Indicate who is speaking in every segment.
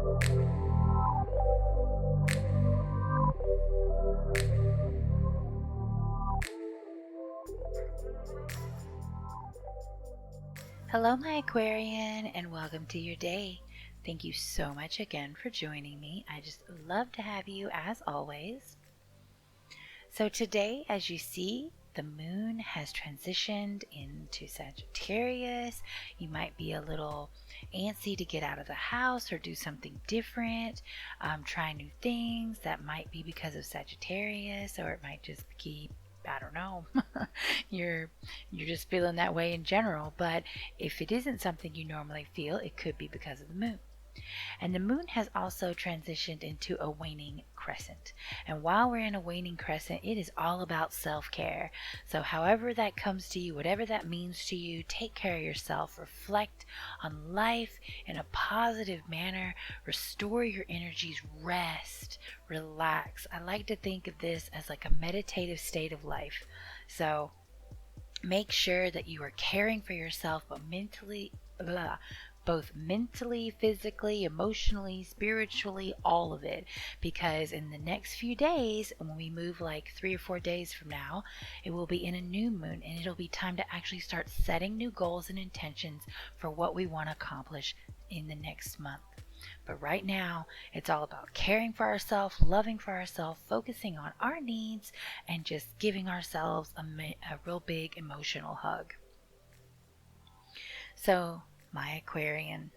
Speaker 1: Hello, my Aquarian, and welcome to your day. Thank you so much again for joining me. I just love to have you as always. So today, as you see, the moon has transitioned into Sagittarius. You might be a little antsy to get out of the house or do something different, try new things. That might be because of Sagittarius, or it might just be, I don't know, you're just feeling that way in general. But if it isn't something you normally feel, it could be because of the moon. And the moon has also transitioned into a waning crescent. And while we're in a waning crescent, it is all about self-care. So however that comes to you, whatever that means to you, take care of yourself, reflect on life in a positive manner, restore your energies, rest, relax. I like to think of this as like a meditative state of life. So make sure that you are caring for yourself, but both mentally, physically, emotionally, spiritually, all of it. Because in the next few days, when we move like 3 or 4 days from now, it will be in a new moon, and it'll be time to actually start setting new goals and intentions for what we want to accomplish in the next month. But right now, it's all about caring for ourselves, loving for ourselves, focusing on our needs, and just giving ourselves a real big emotional hug. So, my Aquarian,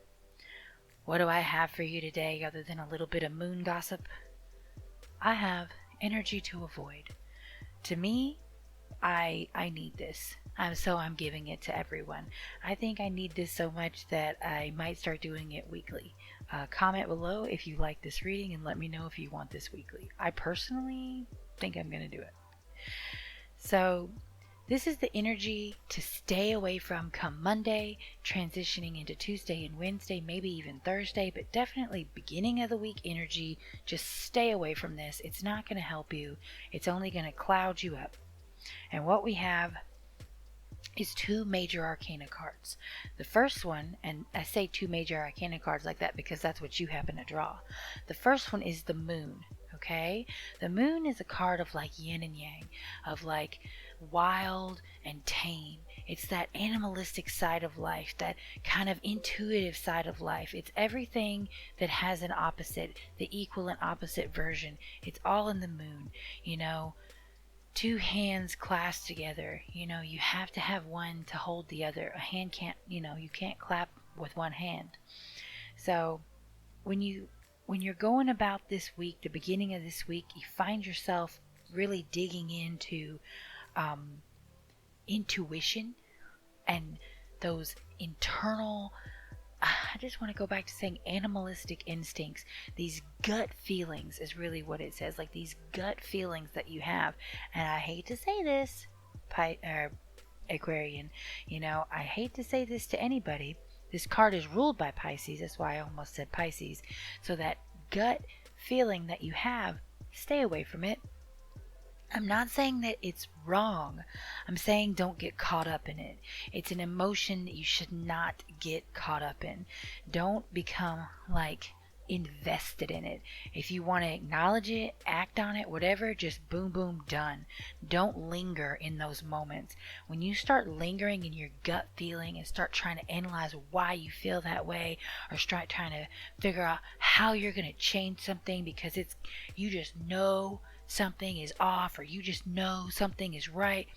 Speaker 1: what do I have for you today other than a little bit of moon gossip? I have energy to avoid. To me, I need this. So I'm giving it to everyone. I think I need this so much that I might start doing it weekly. Comment below if you like this reading and let me know if you want this weekly. I personally think I'm going to do it. So this is the energy to stay away from come Monday, transitioning into Tuesday and Wednesday, maybe even Thursday, but definitely beginning of the week energy. Just stay away from this. It's not going to help you. It's only going to cloud you up. And what we have is 2 major arcana cards. The first one, and I say 2 major arcana cards like that because that's what you happen to draw. The first one is the moon. Okay, the moon is a card of like yin and yang, of like wild and tame. It's that animalistic side of life, that kind of intuitive side of life. It's everything that has an opposite, the equal and opposite version. It's all in the moon. 2 hands clasped together. You have to have one to hold the other. A hand can't, you can't clap with one hand. So when you're going about this week, the beginning of this week, you find yourself really digging into intuition and those internal, I just want to go back to saying animalistic instincts. These gut feelings is really what it says, like these gut feelings that you have. And I hate to say this, Aquarian, I hate to say this to anybody. This card is ruled by Pisces. That's why I almost said Pisces. So that gut feeling that you have, stay away from it. I'm not saying that it's wrong. I'm saying don't get caught up in it. It's an emotion that you should not get caught up in. Don't become like invested in it. If you want to acknowledge it, act on it, whatever, just boom, boom, done. Don't linger in those moments. When you start lingering in your gut feeling and start trying to analyze why you feel that way, or start trying to figure out how you're going to change something because you just know something is off, or you just know something is right,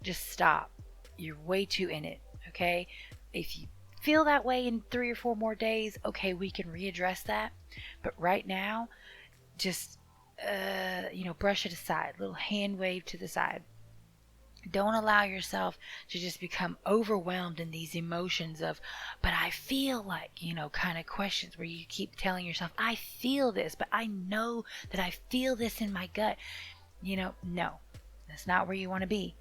Speaker 1: just stop. You're way too in it. Okay, if you feel that way in 3 or 4 more days, okay, we can readdress that. But right now, just brush it aside. Little hand wave to the side. Don't allow yourself to just become overwhelmed in these emotions of, but I feel like, kind of questions where you keep telling yourself, I feel this, but I know that I feel this in my gut. No, that's not where you want to be.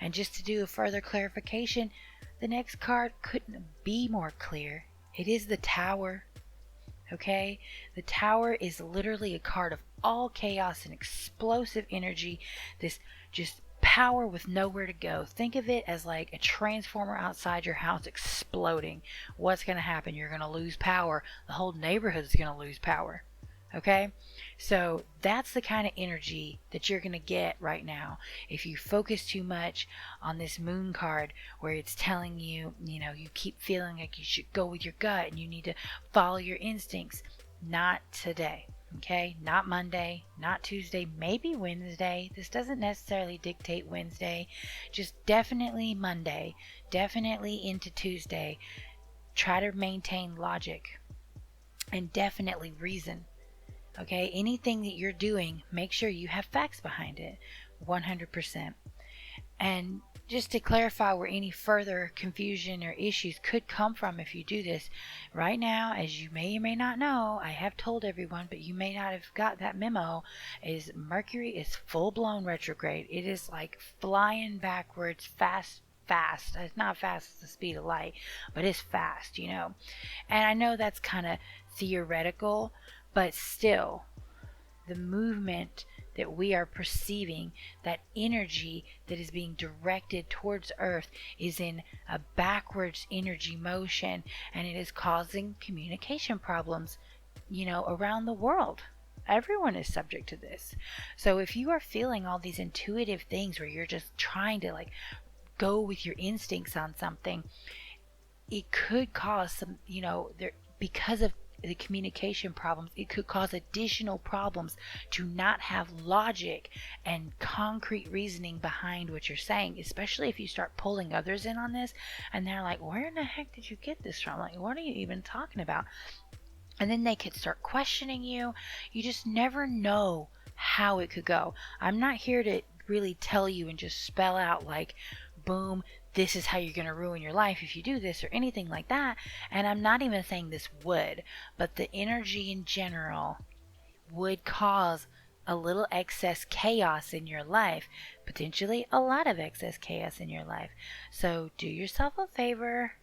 Speaker 1: And just to do a further clarification, the next card couldn't be more clear. It is the Tower. Okay? The Tower is literally a card of all chaos and explosive energy. This just power with nowhere to go. Think of it as like a transformer outside your house exploding. What's going to happen? You're going to lose power. The whole neighborhood is going to lose power. Okay? So that's the kind of energy that you're going to get right now if you focus too much on this moon card where it's telling you, you keep feeling like you should go with your gut and you need to follow your instincts. Not today. Okay, not Monday, not Tuesday, maybe Wednesday. This doesn't necessarily dictate Wednesday, just definitely Monday, definitely into Tuesday. Try to maintain logic and definitely reason. Okay, anything that you're doing, make sure you have facts behind it, 100%. And just to clarify where any further confusion or issues could come from if you do this, right now, as you may or may not know, I have told everyone, but you may not have got that memo, is Mercury is full-blown retrograde. It is like flying backwards fast. It's not fast as the speed of light, but it's fast, And I know that's kind of theoretical, but still, the movement that we are perceiving, that energy that is being directed towards Earth, is in a backwards energy motion, and it is causing communication problems, around the world. Everyone is subject to this. So if you are feeling all these intuitive things where you're just trying to go with your instincts on something, it could cause some, because of the communication problems, it could cause additional problems to not have logic and concrete reasoning behind what you're saying, especially if you start pulling others in on this and they're like, where in the heck did you get this from? Like, what are you even talking about? And then they could start questioning you. You just never know how it could go. I'm not here to really tell you and just spell out like, boom, this is how you're going to ruin your life if you do this or anything like that. And I'm not even saying this would, but the energy in general would cause a little excess chaos in your life, potentially a lot of excess chaos in your life. So do yourself a favor.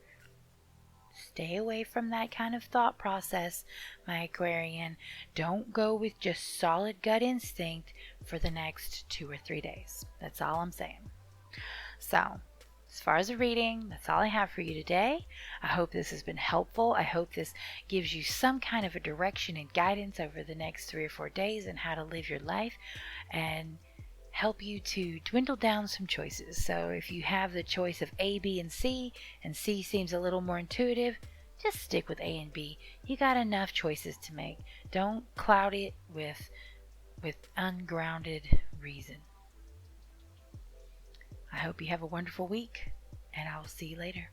Speaker 1: Stay away from that kind of thought process, my Aquarian. Don't go with just solid gut instinct for the next 2 or 3 days. That's all I'm saying. So, as far as the reading, that's all I have for you today. I hope this has been helpful. I hope this gives you some kind of a direction and guidance over the next 3 or 4 days and how to live your life and help you to dwindle down some choices. So if you have the choice of A, B, and C seems a little more intuitive, just stick with A and B. You got enough choices to make. Don't cloud it with ungrounded reason. I hope you have a wonderful week, and I will see you later.